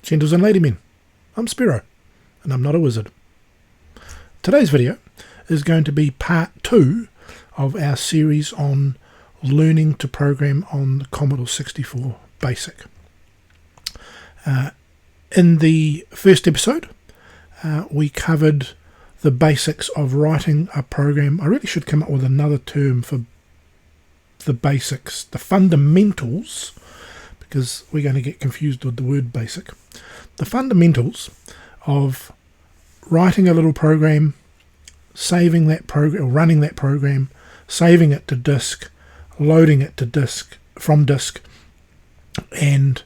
Gentles and ladymen, I'm Spiro, and I'm not a wizard. Today's video is going to be part 2 of our series on learning to program on the Commodore 64 BASIC. In the first episode, we covered the basics of writing a program. I really should come up with another term for the basics, the fundamentals, because we're going to get confused with the word basic. The fundamentals of writing a little program, saving that program, or running that program, saving it to disk, loading it to disk from disk, and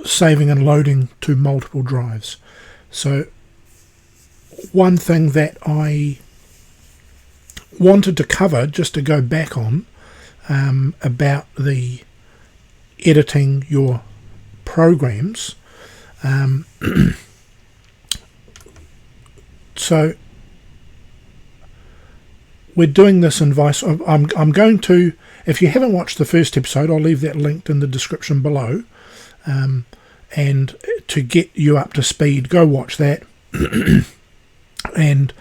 saving and loading to multiple drives. So one thing that I wanted to cover, just to go back on, about the editing your programs. So we're doing this in Vice. I'm going to, if you haven't watched the first episode, I'll leave that linked in the description below. And to get you up to speed, go watch that, and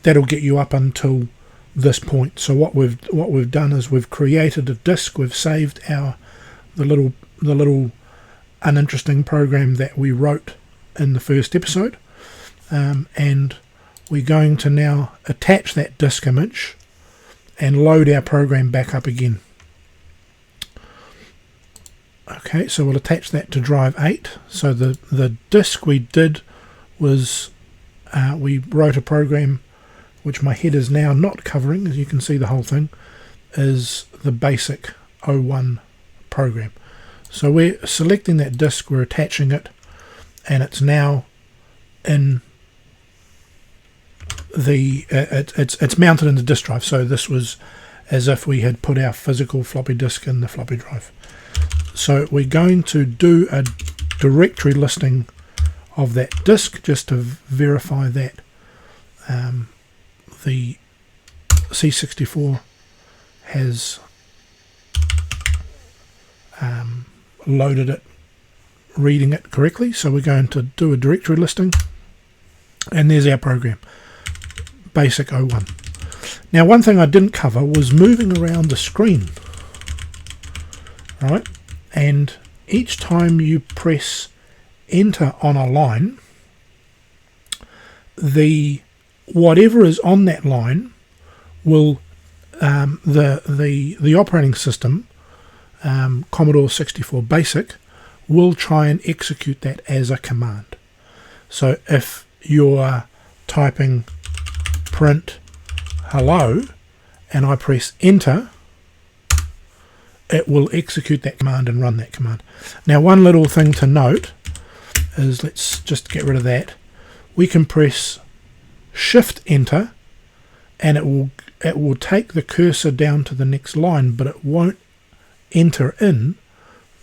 that'll get you up until this point. So what we've done is we've created a disk. We've saved the little uninteresting program that we wrote in the first episode, and we're going to now attach that disk image and load our program back up again. Okay, so we'll attach that to drive 8. So the disk we did was we wrote a program which my head is now not covering, as you can see the whole thing, is the basic 01 program. So we're selecting that disk, we're attaching it, and it's now in the it's mounted in the disk drive. So this was as if we had put our physical floppy disk in the floppy drive. So we're going to do a directory listing of that disk just to verify that the C64 has loaded it, reading it correctly. So we're going to do a directory listing, and there's our program, basic 01. Now, one thing I didn't cover was moving around the screen, right? And each time you press enter on a line, the whatever is on that line will the operating system, Commodore 64 BASIC, will try and execute that as a command. So if you're typing print hello and I press enter, it will execute that command and run that command. Now, one little thing to note is, let's just get rid of that. We can press shift enter and it will take the cursor down to the next line, but it won't enter in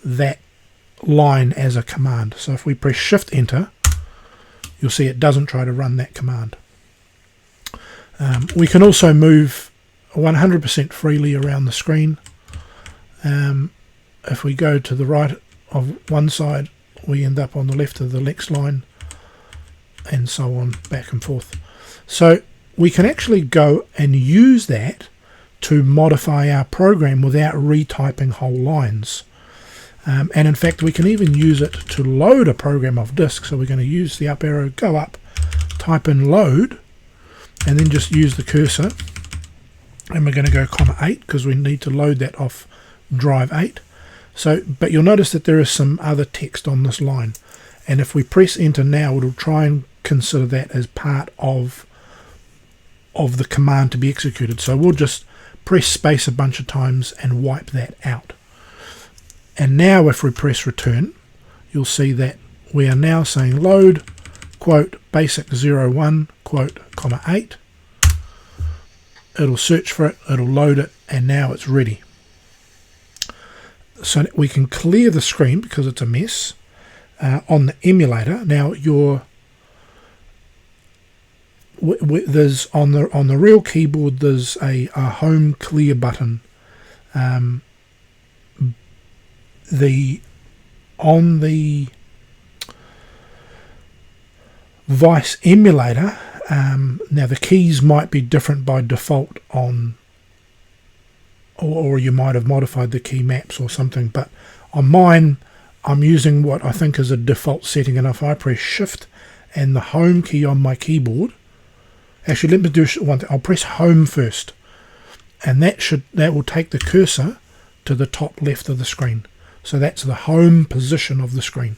that line as a command. So if we press shift enter, you'll see it doesn't try to run that command. We can also move 100% freely around the screen. If we go to the right of one side, we end up on the left of the next line, and so on, back and forth. So we can actually go and use that to modify our program without retyping whole lines. And in fact, we can even use it to load a program off disk. So we're going to use the up arrow, go up, type in load, and then just use the cursor. And we're going to go (8) because we need to load that off drive 8. So, but you'll notice that there is some other text on this line. And if we press enter now, it'll try and consider that as part of the command to be executed. So we'll just press space a bunch of times and wipe that out. And now if we press return, you'll see that we are now saying load, quote, basic 01, quote, (8). It'll search for it, it'll load it, and now it's ready. So we can clear the screen because it's a mess on the emulator. Now there's on the real keyboard, there's a home clear button. The on the Vice emulator, now the keys might be different by default on, or you might have modified the key maps or something, but on mine I'm using what I think is a default setting, and if I press shift and the home key on my keyboard, actually let me do one thing. I'll press home first, and that will take the cursor to the top left of the screen. So that's the home position of the screen.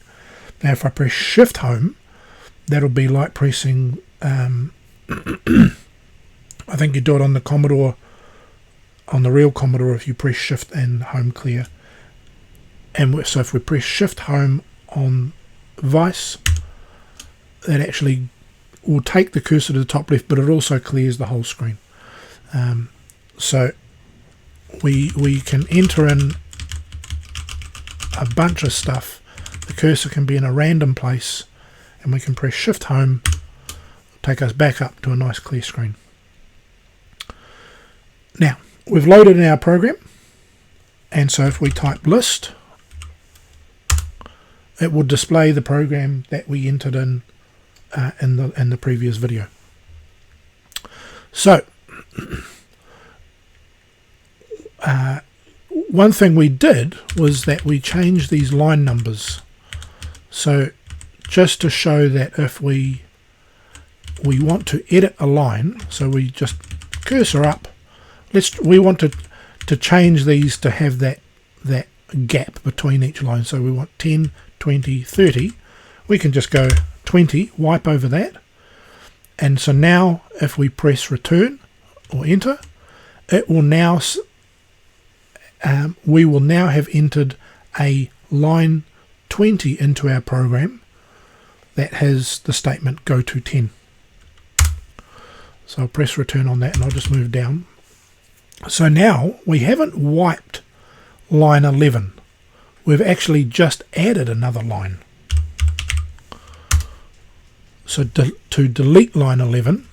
Now if I press shift home, that'll be like pressing I think you do it on the Commodore, on the real Commodore, if you press shift and home clear. And so if we press shift home on Vice, that actually will take the cursor to the top left, but it also clears the whole screen. So we can enter in a bunch of stuff. The cursor can be in a random place, and we can press shift home, take us back up to a nice clear screen. Now we've loaded in our program, and so if we type list, it will display the program that we entered in the previous video. So one thing we did was that we changed these line numbers. So just to show that if we want to edit a line, so we just cursor up, we want to change these to have that gap between each line. So we want 10, 20, 30. We can just go 20, wipe over that, and so now if we press return or enter, it will now we will now have entered a line 20 into our program that has the statement go to 10. So I'll press return on that, and I'll just move down. So now we haven't wiped line 11, we've actually just added another line. So to delete line 11,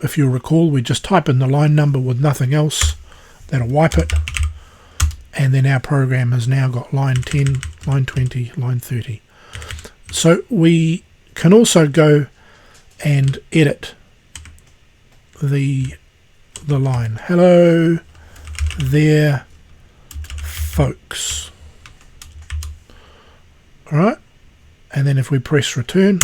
if you recall, we just type in the line number with nothing else, that'll wipe it, and then our program has now got line 10, line 20, line 30. So we can also go and edit the line. Hello there, folks. Alright, and then if we press return,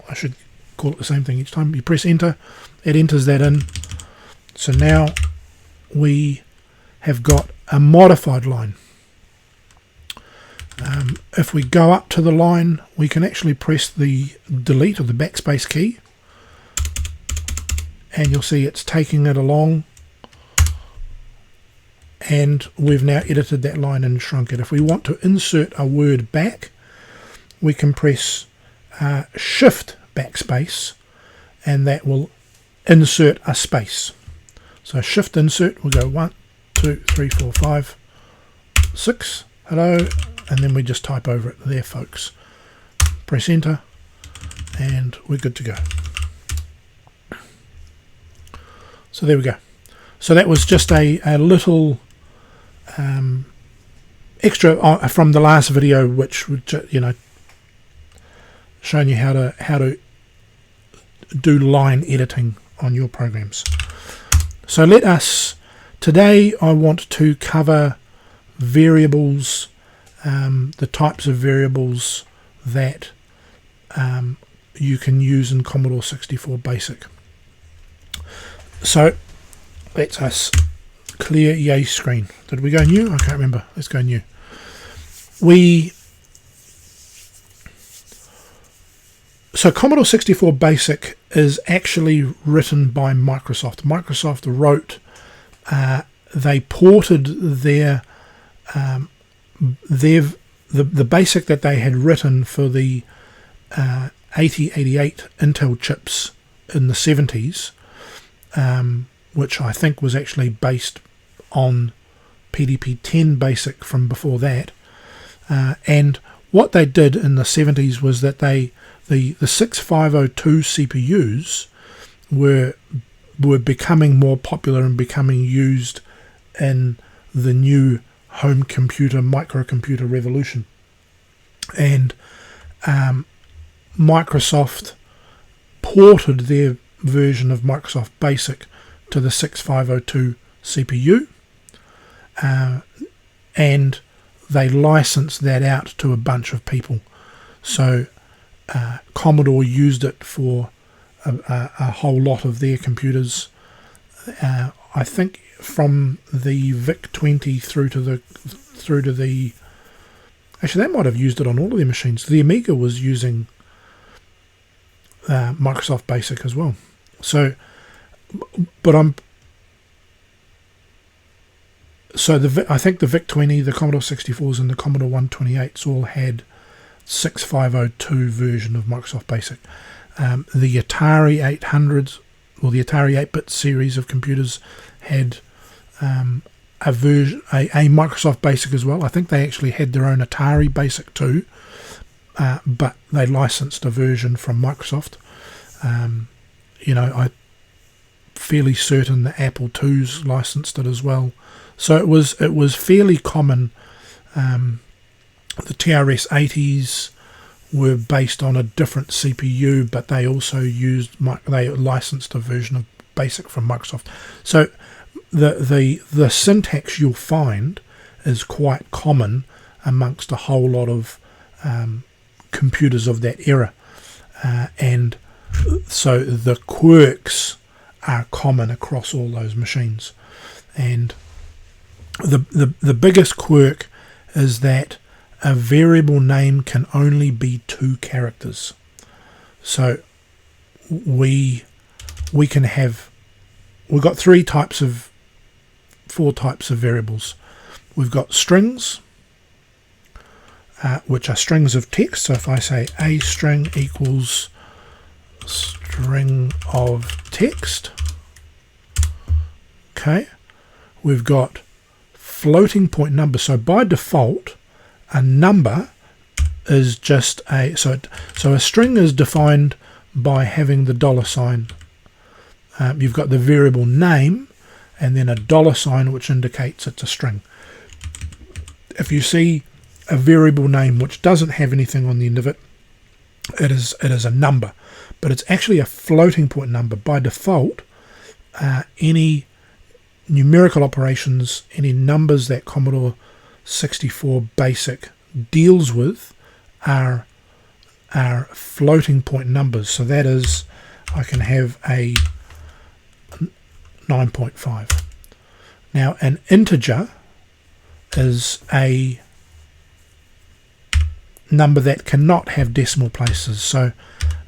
I should call it the same thing each time. You press enter, it enters that in. So now we have got a modified line. If we go up to the line, we can actually press the delete or the backspace key, and you'll see it's taking it along, and we've now edited that line and shrunk it. If we want to insert a word back, we can press shift backspace, and that will insert a space. So shift insert, we'll go 1, 2, 3, 4, 5, 6, hello, and then we just type over it, there folks. Press enter, and we're good to go. So there we go. So that was just a little extra from the last video, which would, you know, showing you how to do line editing on your programs. So today I want to cover variables, the types of variables that you can use in Commodore 64 Basic. So let's us clear yay screen. Did we go new? I can't remember. Let's go new. So Commodore 64 Basic is actually written by Microsoft. Microsoft wrote, they ported the Basic that they had written for the 8088 Intel chips in the 70s, which I think was actually based on PDP-10 Basic from before that. And what they did in the 70s was that the 6502 CPUs were becoming more popular and becoming used in the new home computer microcomputer revolution, and Microsoft ported their version of Microsoft Basic to the 6502 CPU, and they licensed that out to a bunch of people. So Commodore used it for a whole lot of their computers. I think from the VIC-20 through to the actually, they might have used it on all of their machines. The Amiga was using Microsoft Basic as well. So, but I think the VIC-20, the Commodore 64s, and the Commodore 128s all had 6502 version of Microsoft Basic. The Atari 800s, or the Atari 8-bit series of computers, had a Microsoft Basic as well. I think they actually had their own Atari Basic too, but they licensed a version from Microsoft. I'm fairly certain the Apple IIs licensed it as well. So it was fairly common. The TRS-80s were based on a different CPU, but they also they licensed a version of Basic from Microsoft. So the syntax you'll find is quite common amongst a whole lot of computers of that era, and so the quirks are common across all those machines. And the biggest quirk is that a variable name can only be 2 characters. So we've got 4 types of variables. We've got strings, which are strings of text. So if I say a string equals string of text, okay, we've got floating point numbers. So by default, a number is just so a string is defined by having the $sign. You've got the variable name and then a $sign, which indicates it's a string. If you see a variable name which doesn't have anything on the end of it, it is a number, but it's actually a floating point number. By default, any numerical operations, any numbers that Commodore 64 Basic deals with are floating point numbers. So that is, I can have a 9.5. Now an integer is a number that cannot have decimal places. So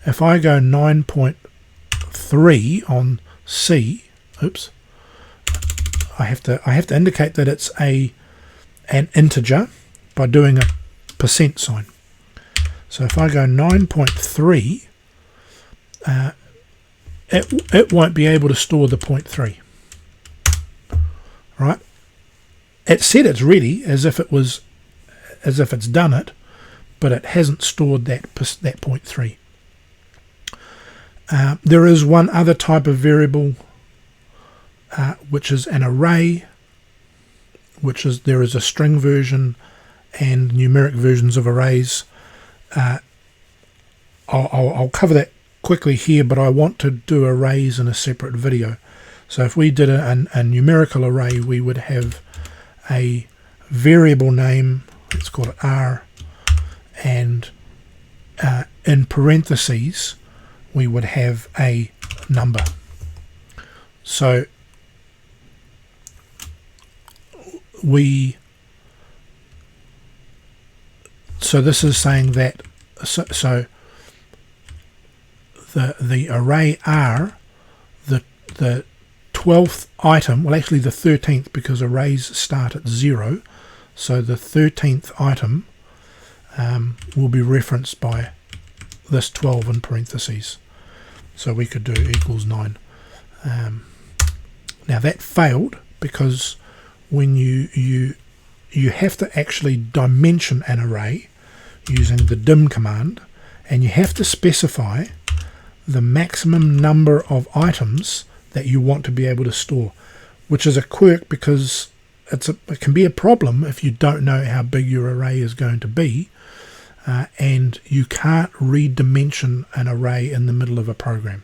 if I go 9.3 on C, oops, I have to indicate that it's an integer by doing a % sign. So if I go 9.3, it won't be able to store the 0.3. Right? It said it's ready as if it's done it, but it hasn't stored that 0.3. There is one other type of variable, which is an array, there is a string version and numeric versions of arrays. I'll cover that quickly here, but I want to do arrays in a separate video. So if we did a numerical array, we would have a variable name, let's call it R, and in parentheses we would have a number. So this is saying that so the array R, the 12th item, well actually the 13th, because arrays start at 0, so the 13th item will be referenced by this 12 in parentheses. So we could do equals 9. Now that failed because when you have to actually dimension an array using the dim command, and you have to specify the maximum number of items that you want to be able to store, which is a quirk because it can be a problem if you don't know how big your array is going to be, and you can't redimension an array in the middle of a program.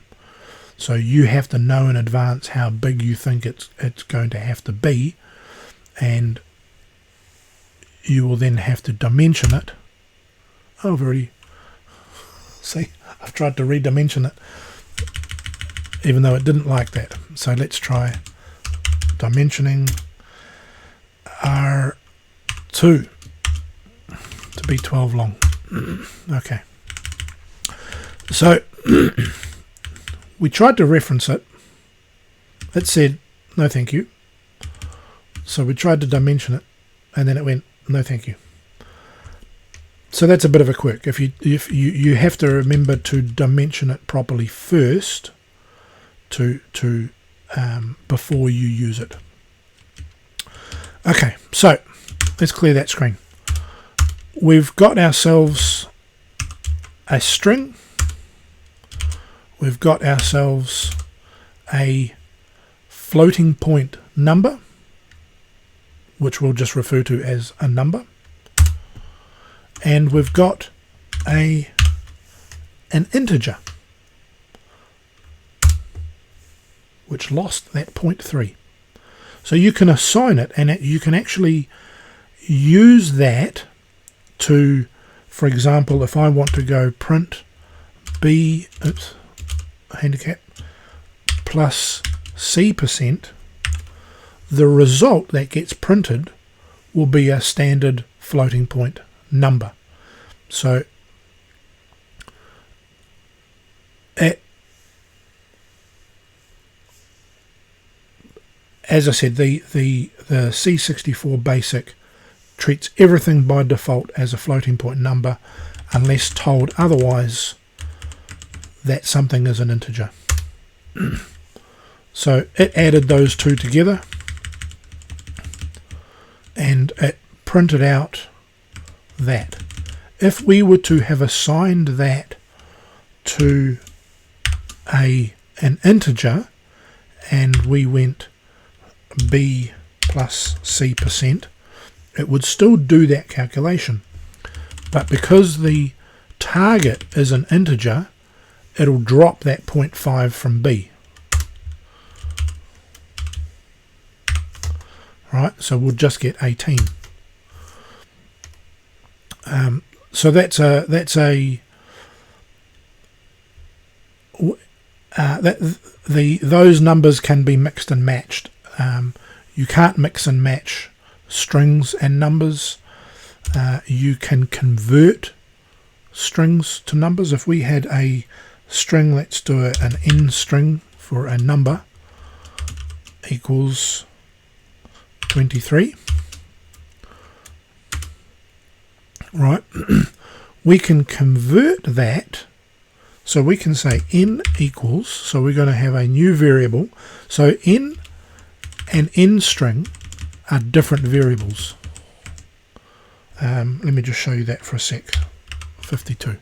So you have to know in advance how big you think it's going to have to be, and you will then have to dimension it. Oh, see, I've tried to redimension it, even though it didn't like that. So let's try dimensioning R2 to be 12 long. Okay. So we tried to reference it. It said, no thank you. So we tried to dimension it, and then it went, no thank you. So that's a bit of a quirk. If you have to remember to dimension it properly first before you use it. Okay, so let's clear that screen. We've got ourselves a string. We've got ourselves a floating point number, which we'll just refer to as a number. And we've got an integer, which lost that 0.3. So you can assign it, and you can actually use that to, for example, if I want to go print b, handicap, plus C%, the result that gets printed will be a standard floating point number. So as I said, the C64 BASIC treats everything by default as a floating point number unless told otherwise that something is an integer. So it added those two together and it printed out that. If we were to have assigned that to an integer and we went b plus C%, it would still do that calculation, but because the target is an integer, it'll drop that 0.5 from b. Right, so we'll just get 18. So those numbers can be mixed and matched. You can't mix and match strings and numbers. You can convert strings to numbers. If we had a string, let's do an n string for a number equals 23. Right, we can convert that, so we can say n equals, so we're going to have a new variable. So n and n string are different variables. Let me just show you that for a sec. 52,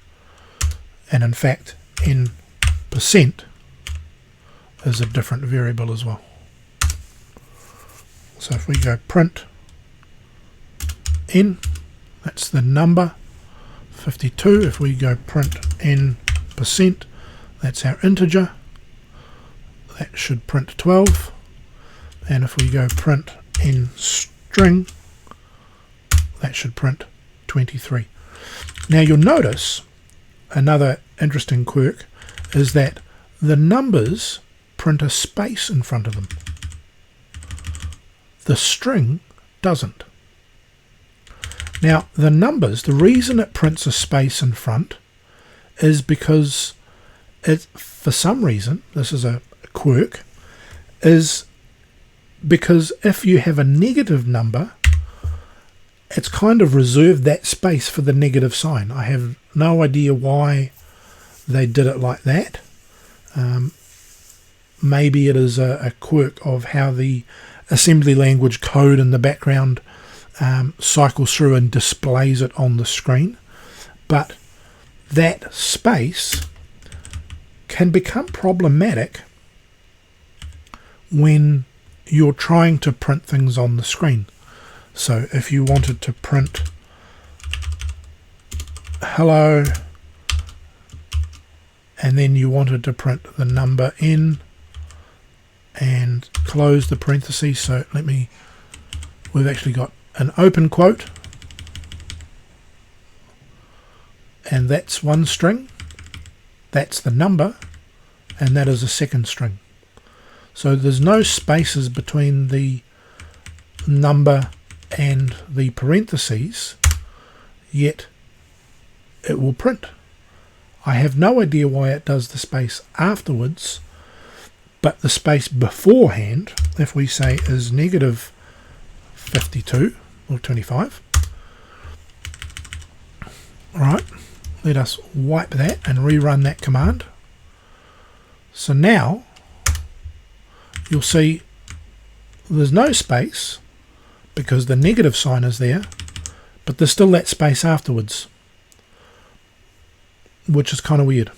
and in fact n% is a different variable as well. So if we go print n, that's the number 52. If we go print n%, that's our integer, that should print 12. And if we go print n string, that should print 23. Now you'll notice another interesting quirk is that the numbers print a space in front of them. The string doesn't. Now the numbers, the reason it prints a space in front is because for some reason, this is a quirk, is because if you have a negative number, it's kind of reserved that space for the negative sign. I have no idea why they did it like that. Maybe it is a quirk of how the assembly language code in the background cycles through and displays it on the screen. But that space can become problematic when you're trying to print things on the screen. So if you wanted to print hello, and then you wanted to print the number n and close the parentheses, so we've actually got an open quote, and that's one string, that's the number, and that is a second string. So there's no spaces between the number and the parentheses, yet it will print. I have no idea why it does the space afterwards, but the space beforehand, if we say is negative 52 or 25, right, let us wipe that and rerun that command. So now you'll see there's no space because the negative sign is there, but there's still that space afterwards, which is kind of weird.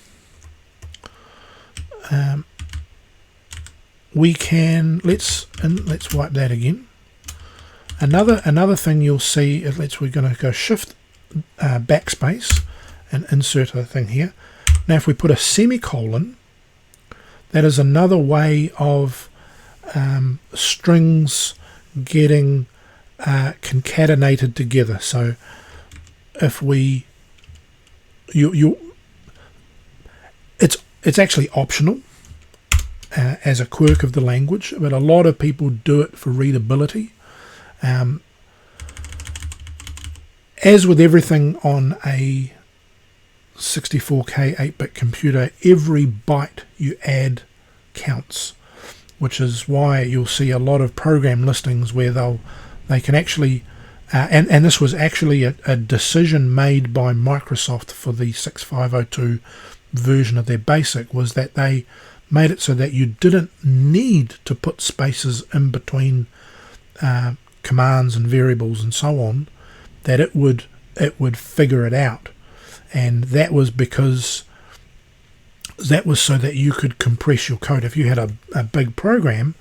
We can let's wipe that again. Another thing you'll see is we're going to go shift backspace and insert a thing here. Now if we put a semicolon, that is another way of strings getting concatenated together. So if we it's actually optional as a quirk of the language, but a lot of people do it for readability. As with everything on a 64K 8-bit computer, every byte you add counts, which is why you'll see a lot of program listings where they can actually and this was actually a decision made by Microsoft for the 6502 version of their BASIC, was that they made it so that you didn't need to put spaces in between commands and variables and so on, that it would figure it out. And that was because that was so that you could compress your code. If you had a big program,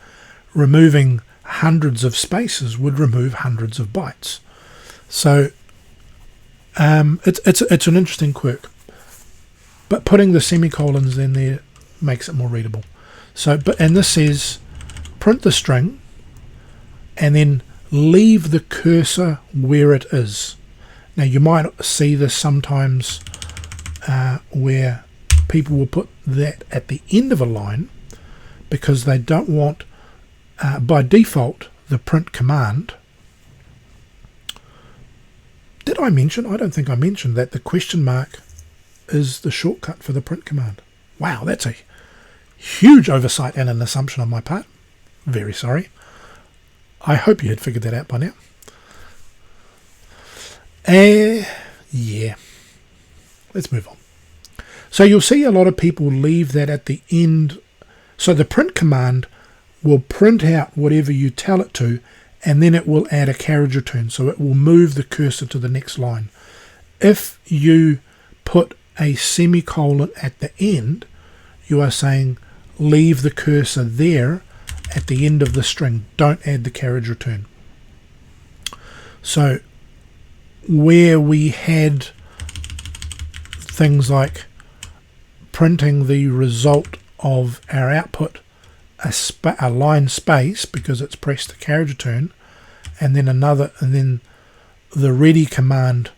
removing hundreds of spaces would remove hundreds of bytes. So it's an interesting quirk, but putting the semicolons in there makes it more readable. So and this says print the string and then leave the cursor where it is. Now you might see this sometimes where people will put that at the end of a line because they don't want by default the print command. Did I mention? I don't think I mentioned that the question mark is the shortcut for the print command. Wow, that's a huge oversight and an assumption on my part. Very sorry. I hope you had figured that out by now. Yeah. Let's move on. So you'll see a lot of people leave that at the end. So the print command will print out whatever you tell it to, and then it will add a carriage return. So it will move the cursor to the next line. If you put a semicolon at the end, you are saying leave the cursor there at the end of the string. Don't add the carriage return. So where we had things like printing the result of our output a line space because it's pressed the carriage return, and then the ready command,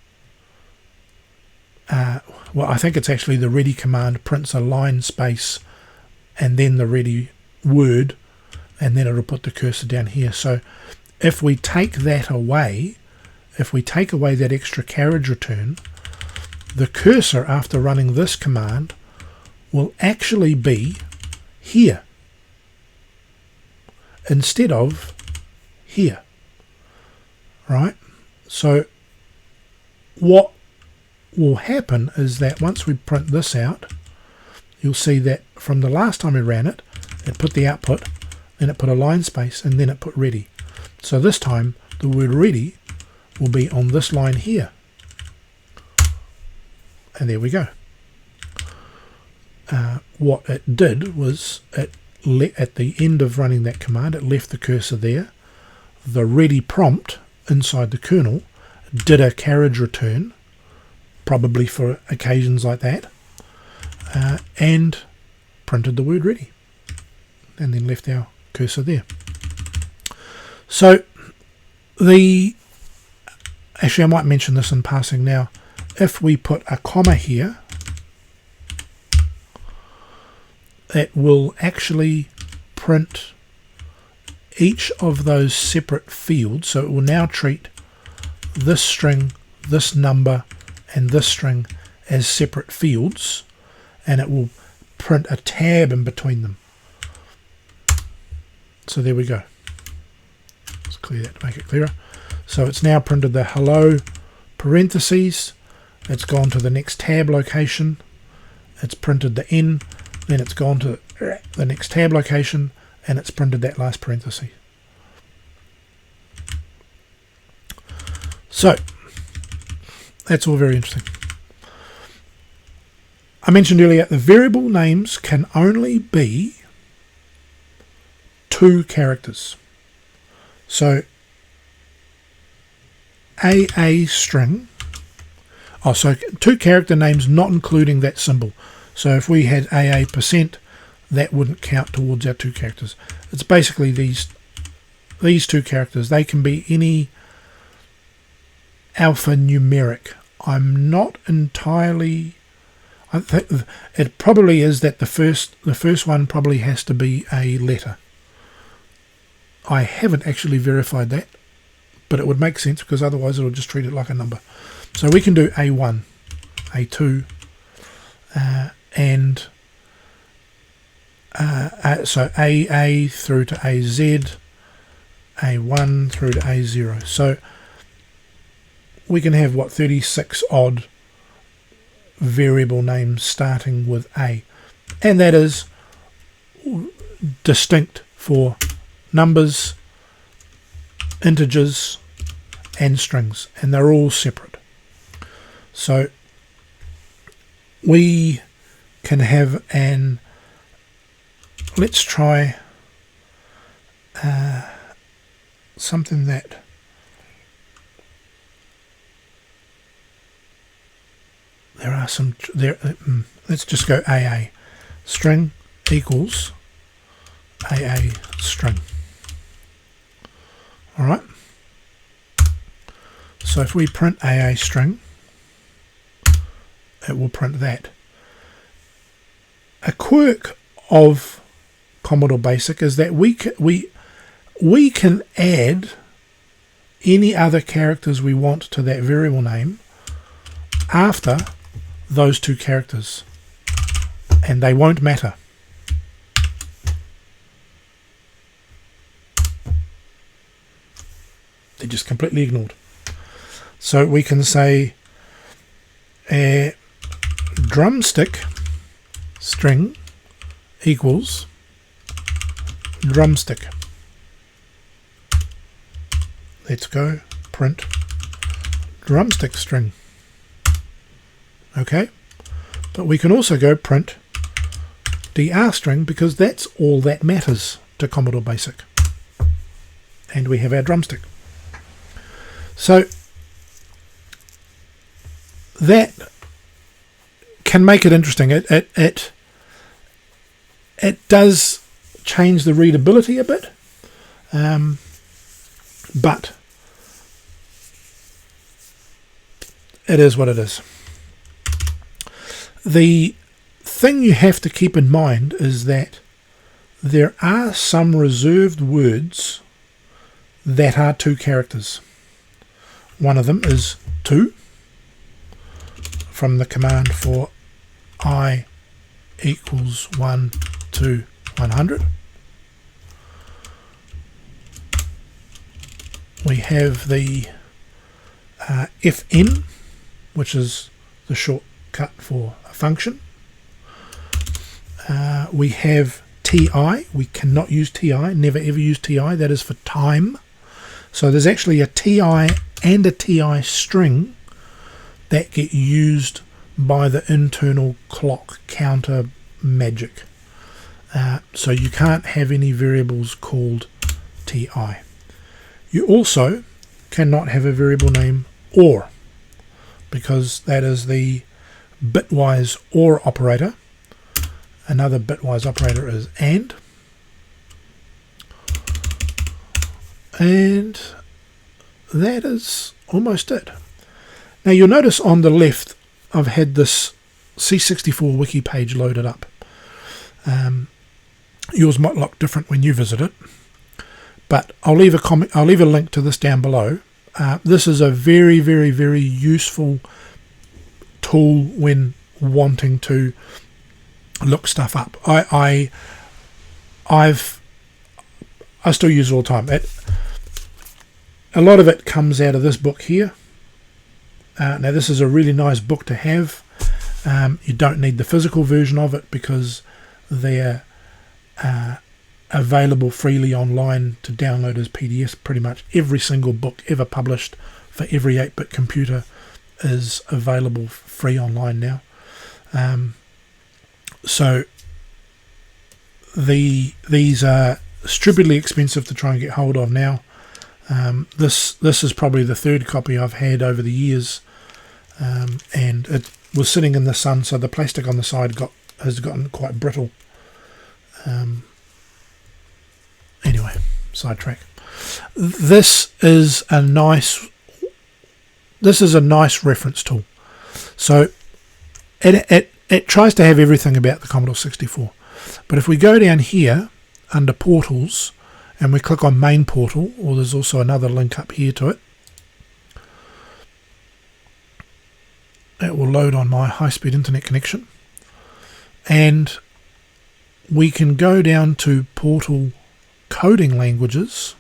well, I think it's actually the ready command prints a line space and then the ready word, and then it'll put the cursor down here. So if we take that away, if we take away that extra carriage return, the cursor after running this command will actually be here instead of here, right? So what will happen is that once we print this out, you'll see that from the last time we ran it, it put the output, then it put a line space, and then it put ready. So this time the word ready will be on this line here, and there we go. What it did was it at the end of running that command, it left the cursor there. The ready prompt inside the kernel did a carriage return, probably for occasions like that, and printed the word ready, and then left our cursor there. So actually I might mention this in passing now. If we put a comma here, it will actually print each of those separate fields. So it will now treat this string, this number, and this string as separate fields, and it will print a tab in between them. So there we go. Let's clear that to make it clearer. So it's now printed the hello parentheses, it's gone to the next tab location, it's printed the N, then it's gone to the next tab location, and it's printed that last parenthesis. So that's all very interesting. I mentioned earlier the variable names can only be 2 characters. So AA string, so 2 character names not including that symbol. So if we had AA%, that wouldn't count towards our 2 characters. It's basically these 2 characters. They can be any alphanumeric. I'm not entirely... I think it probably is that the first one probably has to be a letter. I haven't actually verified that, but it would make sense because otherwise it will just treat it like a number. So we can do A1, A2, and so AA through to AZ, A1 through to A0. So we can have, 36 odd variable names starting with A. And that is distinct for numbers, integers, and strings. And they're all separate. So we can have let's try something that there are some let's just go AA string equals AA string. Alright, so if we print AA string, it will print that. A quirk of Commodore Basic is that we can add any other characters we want to that variable name after those 2 characters, and they won't matter. They're just completely ignored. So we can say drumstick string equals drumstick. Let's go print drumstick string. Okay, but we can also go print dr string because that's all that matters to Commodore Basic, and we have our drumstick. So that can make it interesting. It does change the readability a bit, but it is what it is. The thing you have to keep in mind is that there are some reserved words that are 2 characters. One of them is 2 from the command for I equals 1 to 100. We have the fn, which is the shortcut for a function. We have ti. We cannot use ti, never ever use ti. That is for time. So there's actually a ti and a ti string that get used by the internal clock counter magic. so you can't have any variables called TI. You also cannot have a variable name OR, because that is the bitwise OR operator. Another bitwise operator is AND. And that is almost it. Now you'll notice on the left I've had this C64 Wiki page loaded up. Yours might look different when you visit it, but I'll leave a link to this down below. This is a very, very, very useful tool when wanting to look stuff up. I still use it all the time. A lot of it comes out of this book here. Now this is a really nice book to have. You don't need the physical version of it because they're available freely online to download as PDFs. Pretty much every single book ever published for every 8-bit computer is available free online now. So these are stupidly expensive to try and get hold of now. This is probably the third copy I've had over the years, and it was sitting in the sun, so the plastic on the side has gotten quite brittle. Anyway, sidetrack. This is a nice reference tool. So it tries to have everything about the Commodore 64. But if we go down here under Portals and we click on Main Portal, or there's also another link up here to it, it will load on my high-speed internet connection, and we can go down to Portal Coding Languages,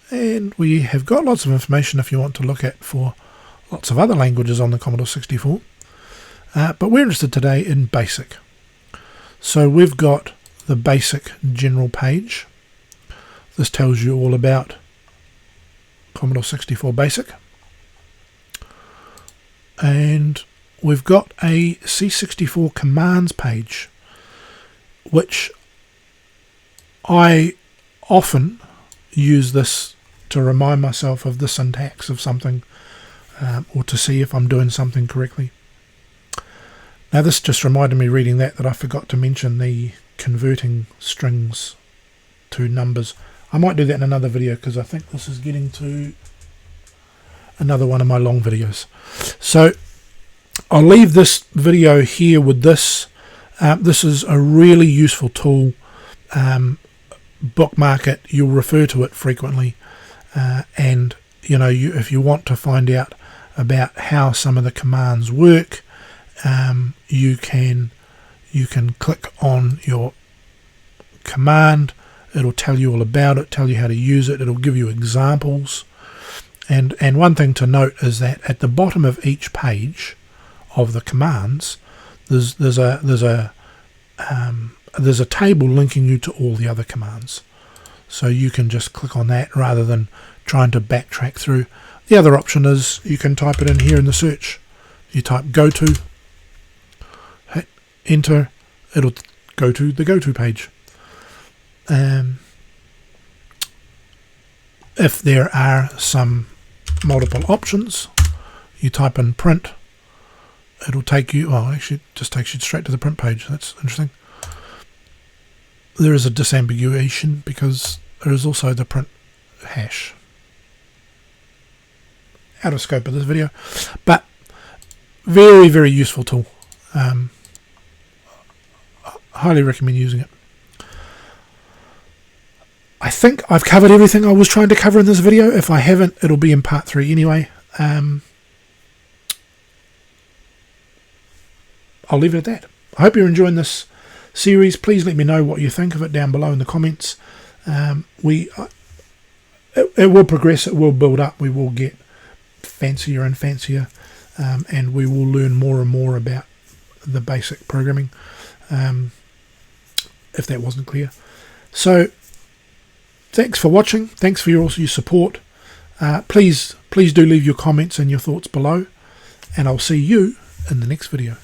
and we have got lots of information if you want to look at for lots of other languages on the Commodore 64, but we're interested today in BASIC. So we've got the BASIC general page. This tells you all about Commodore 64 BASIC, and we've got a C64 commands page, which I often use this to remind myself of the syntax of something, or to see if I'm doing something correctly. Now this just reminded me reading that I forgot to mention the converting strings to numbers. I might do that in another video because I think this is getting to another one of my long videos. So I'll leave this video here with this. This is a really useful tool. Bookmark it. You'll refer to it frequently, and if you want to find out about how some of the commands work, you can click on your command. It'll tell you all about it, tell you how to use it. It'll give you examples. And one thing to note is that at the bottom of each page of the commands, there's a table linking you to all the other commands. So you can just click on that rather than trying to backtrack through. The other option is you can type it in here in the search. You type go to, hit enter, it'll go to the go to page. If there are some multiple options, you type in print, it'll take you, actually it just takes you straight to the print page. That's interesting. There is a disambiguation because there is also the print hash. Out of scope of this video, but very, very useful tool. I highly recommend using it. I think I've covered everything I was trying to cover in this video. If I haven't, it'll be in part 3 anyway. I'll leave it at that. I hope you're enjoying this series. Please let me know what you think of it down below in the comments. It will progress, it will build up, we will get fancier and fancier, and we will learn more and more about the basic programming, if that wasn't clear. So thanks for watching, thanks for your support. Please do leave your comments and your thoughts below, and I'll see you in the next video.